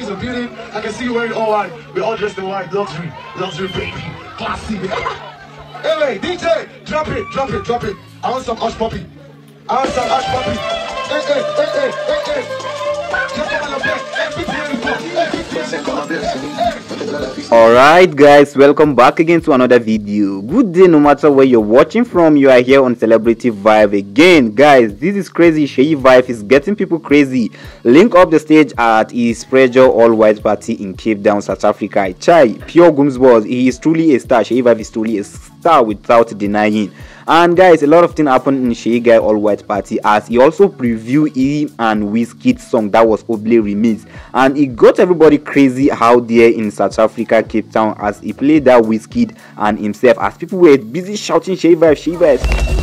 in the building. I can see you wearing all white. We're all dressed in white. Luxury, baby, classy. Anyway, DJ, drop it. I want some Hush Puppy. Hey. Alright guys, welcome back again to another video. Good day no matter where you're watching from. You are here on Celebrity Vibe again. Guys, this is crazy. Sheyi Vibe is getting people crazy. Link up the stage at his Pressure All White Party in Cape Town, South Africa. Chai, pure Gumsballs. He is truly a star. Sheyi Vibe is truly a star without denying. And guys, a lot of things happened in Sheyi Guy All White Party as he also previewed him and Wizkid's song that was Oble remix, and it got everybody crazy out there in South Africa, Cape Town, as he played that Wizkid and himself, as people were busy shouting Sheyi Vibe, Sheyi Vibe.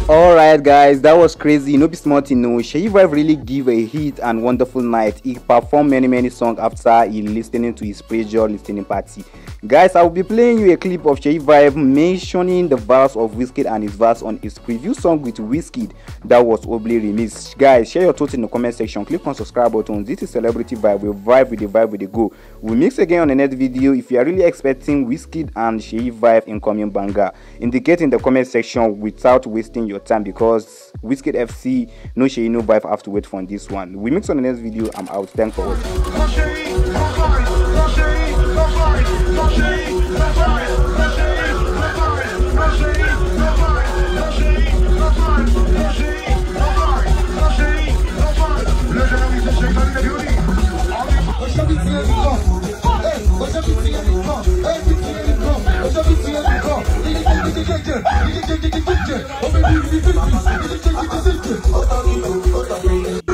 Alright guys, that was crazy. No be smart, you know. Sheyi Vibe really give a hit and wonderful night. He performed many songs after he listening to his Pressure listening party. Guys, I will be playing you a clip of Sheyi Vibe mentioning the verse of Wizkid and his verse on his preview song with Wizkid that was Oble remix. Guys, share your thoughts in the comment section. Click on subscribe button. This is Celebrity Vibe. We vibe with the vibe with the go. We'll mix again on the next video. If you are really expecting Wizkid and Sheyi Vibe incoming banger, indicate in the comment section without wasting your time, because Wizkid FC, no Sheyi, no Vibe, have to wait for this one. We mix on the next video. I'm out. Thanks for watching. Oh,